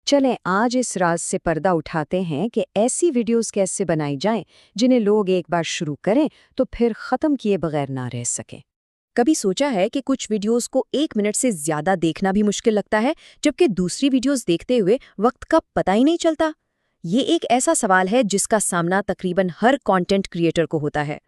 चलें आज इस राज से पर्दा उठाते हैं कि ऐसी वीडियोस कैसे बनाई जाएं जिन्हें लोग एक बार शुरू करें तो फिर ख़त्म किए बगैर ना रह सकें। कभी सोचा है कि कुछ वीडियोस को 1 मिनट से ज्यादा देखना भी मुश्किल लगता है, जबकि दूसरी वीडियोस देखते हुए वक्त का पता ही नहीं चलता? ये एक ऐसा सवाल है जिसका सामना तकरीबन हर कंटेंट क्रिएटर को होता है।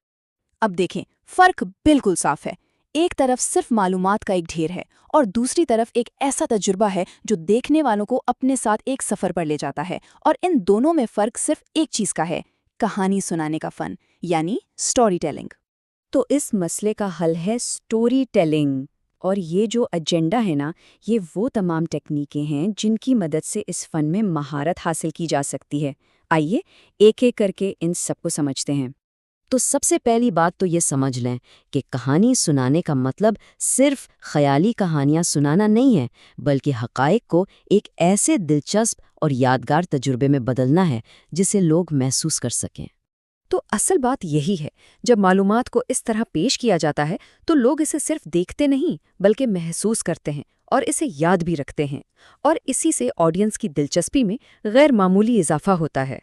अब देखें, फर्क बिल्कुल साफ है। एक तरफ सिर्फ मालूमात का एक ढेर है और दूसरी तरफ एक ऐसा तजुर्बा है जो देखने वालों को अपने साथ एक सफर पर ले जाता है। और इन दोनों में फर्क सिर्फ एक चीज का है, कहानी सुनाने का फन, यानी स्टोरी टेलिंग। तो इस मसले का हल है स्टोरी टेलिंग। और ये जो एजेंडा है ना, ये वो तमाम टेक्निकें हैं जिनकी मदद से इस फ़न में महारत हासिल की जा सकती है। आइए एक एक करके इन सबको समझते हैं। तो सबसे पहली बात तो ये समझ लें कि कहानी सुनाने का मतलब सिर्फ ख्याली कहानियाँ सुनाना नहीं है, बल्कि हक़ाइक़ को एक ऐसे दिलचस्प और यादगार तजुर्बे में बदलना है जिसे लोग महसूस कर सकें। तो असल बात यही है, जब मालूमात को इस तरह पेश किया जाता है तो लोग इसे सिर्फ देखते नहीं बल्कि महसूस करते हैं और इसे याद भी रखते हैं, और इसी से ऑडियंस की दिलचस्पी में गैर मामूली इजाफा होता है।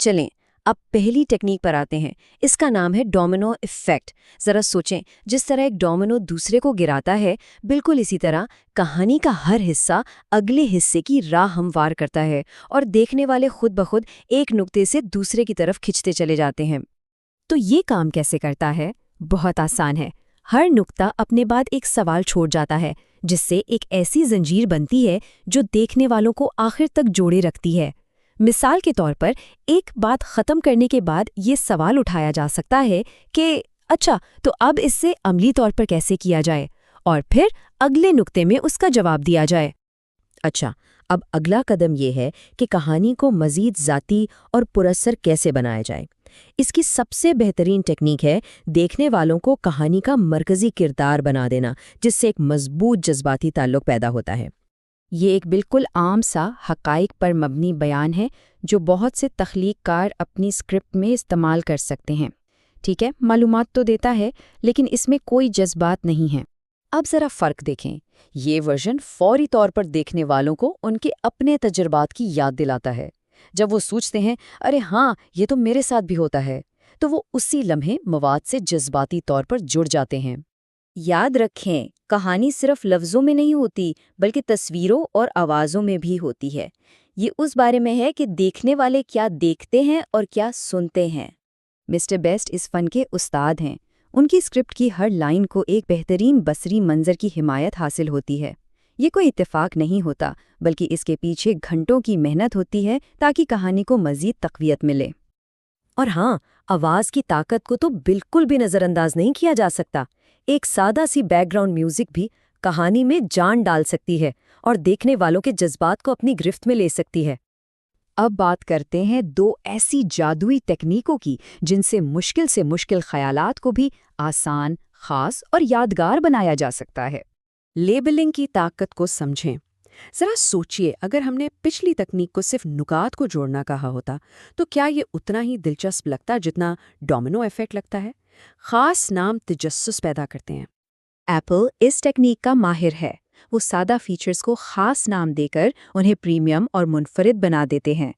चलें अब पहली टेक्निक पर आते हैं। इसका नाम है डोमिनो इफ़ेक्ट। ज़रा सोचें, जिस तरह एक डोमिनो दूसरे को गिराता है, बिल्कुल इसी तरह कहानी का हर हिस्सा अगले हिस्से की राह हमवार करता है और देखने वाले खुद ब खुद एक नुक्ते से दूसरे की तरफ खिंचते चले जाते हैं। तो ये काम कैसे करता है? बहुत आसान है। हर नुक्ता अपने बाद एक सवाल छोड़ जाता है, जिससे एक ऐसी जंजीर बनती है जो देखने वालों को आखिर तक जोड़े रखती है। मिसाल के तौर पर, एक बात खत्म करने के बाद ये सवाल उठाया जा सकता है कि अच्छा, तो अब इससे अमली तौर पर कैसे किया जाए, और फिर अगले नुक्ते में उसका जवाब दिया जाए। अच्छा, अब अगला कदम ये है कि कहानी को मज़ीद ज़ाती और पुरअसर कैसे बनाया जाए। इसकी सबसे बेहतरीन टेक्निक है देखने वालों को कहानी का मरकज़ी किरदार बना देना, जिससे एक मजबूत जज्बाती ताल्लुक़ पैदा होता है। ये एक बिल्कुल आम सा हक़ाइक़ पर मबनी बयान है जो बहुत से तख्लीक़कार अपनी स्क्रिप्ट में इस्तेमाल कर सकते हैं। ठीक है, मालूमात तो देता है लेकिन इसमें कोई जज्बात नहीं है। अब ज़रा फ़र्क देखें। ये वर्जन फौरी तौर पर देखने वालों को उनके अपने तजुर्बात की याद दिलाता है। जब वो सोचते हैं अरे हाँ, ये तो मेरे साथ भी होता है, तो वो उसी लम्हे मवाद से जज्बाती तौर पर जुड़ जाते हैं। याद रखें, कहानी सिर्फ लफ्ज़ों में नहीं होती बल्कि तस्वीरों और आवाज़ों में भी होती है। ये उस बारे में है कि देखने वाले क्या देखते हैं और क्या सुनते हैं। मिस्टर बेस्ट इस फ़न के उस्ताद हैं। उनकी स्क्रिप्ट की हर लाइन को एक बेहतरीन बसरी मंजर की हिमायत हासिल होती है। ये कोई इत्तेफाक नहीं होता, बल्कि इसके पीछे घंटों की मेहनत होती है ताकि कहानी को मज़ीद तक़वियत मिले। और हाँ, आवाज़ की ताकत को तो बिल्कुल भी नज़रअंदाज नहीं किया जा सकता। एक सादा सी बैकग्राउंड म्यूजिक भी कहानी में जान डाल सकती है और देखने वालों के जज्बात को अपनी गिरफ्त में ले सकती है। अब बात करते हैं दो ऐसी जादुई तकनीकों की जिनसे मुश्किल से मुश्किल ख्यालात को भी आसान, खास और यादगार बनाया जा सकता है। लेबलिंग की ताकत को समझें। ज़रा सोचिए, अगर हमने पिछली तकनीक को सिर्फ नुकात को जोड़ना कहा होता तो क्या ये उतना ही दिलचस्प लगता जितना डोमिनो इफेक्ट लगता है। खास नाम तजस्सुस पैदा करते हैं। एप्पल इस टेक्निक का माहिर है। वो सादा फीचर्स को खास नाम देकर उन्हें प्रीमियम और मुनफरिद बना देते हैं।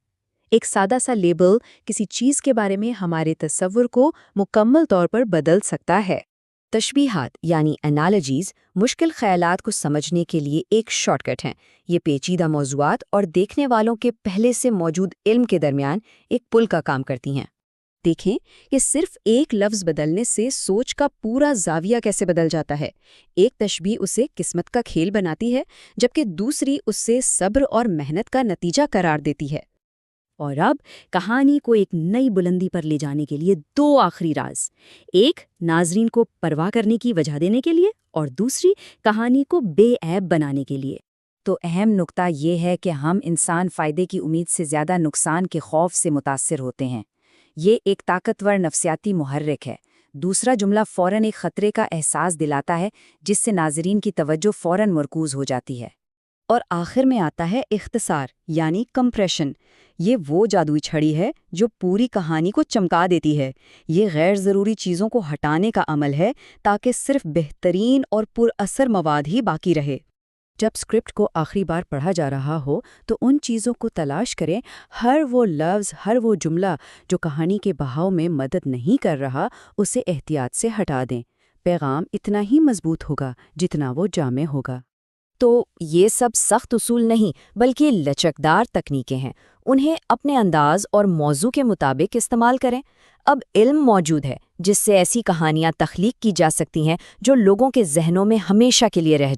एक सादा सा लेबल किसी चीज़ के बारे में हमारे तस्वुर को मुकम्मल तौर पर बदल सकता है। तशबीहात यानी एनालॉजीज़ मुश्किल ख़यालात को समझने के लिए एक शॉर्टकट हैं। ये पेचीदा मौज़ूआत और देखने वालों के पहले से मौजूद इल्म के दरमियान एक पुल का काम करती हैं। देखें कि सिर्फ एक लफ्ज़ बदलने से सोच का पूरा जाविया कैसे बदल जाता है। एक तशबीह उसे किस्मत का खेल बनाती है, जबकि दूसरी उससे सब्र और मेहनत का नतीजा करार देती है। और अब कहानी को एक नई बुलंदी पर ले जाने के लिए दो आखिरी राज, एक नाजरीन को परवाह करने की वजह देने के लिए और दूसरी कहानी को बेऐब बनाने के लिए। तो अहम नुक्ता ये है कि हम इंसान फ़ायदे की उम्मीद से ज़्यादा नुकसान के खौफ से मुतासिर होते हैं। ये एक ताकतवर नफ्सियाती मुहर्रिक है। दूसरा जुमला फ़ौरन एक ख़तरे का एहसास दिलाता है, जिससे नाजरीन की तवज्जो फ़ौरन मरकूज़ हो जाती है। और आखिर में आता है इख्तिसार यानी कंप्रेशन। ये वो जादुई छड़ी है जो पूरी कहानी को चमका देती है। ये गैर ज़रूरी चीज़ों को हटाने का अमल है ताकि सिर्फ बेहतरीन और पुरअसर मवाद ही बाकी रहे। جب اسکرپٹ کو آخری بار پڑھا جا رہا ہو تو ان چیزوں کو تلاش کریں، ہر وہ لفظ، ہر وہ جملہ جو کہانی کے بہاؤ میں مدد نہیں کر رہا، اسے احتیاط سے ہٹا دیں۔ پیغام اتنا ہی مضبوط ہوگا جتنا وہ جامع ہوگا۔ تو یہ سب سخت اصول نہیں بلکہ لچکدار تکنیکیں ہیں، انہیں اپنے انداز اور موضوع کے مطابق استعمال کریں۔ اب علم موجود ہے جس سے ایسی کہانیاں تخلیق کی جا سکتی ہیں جو لوگوں کے ذہنوں میں ہمیشہ کے لیے رہ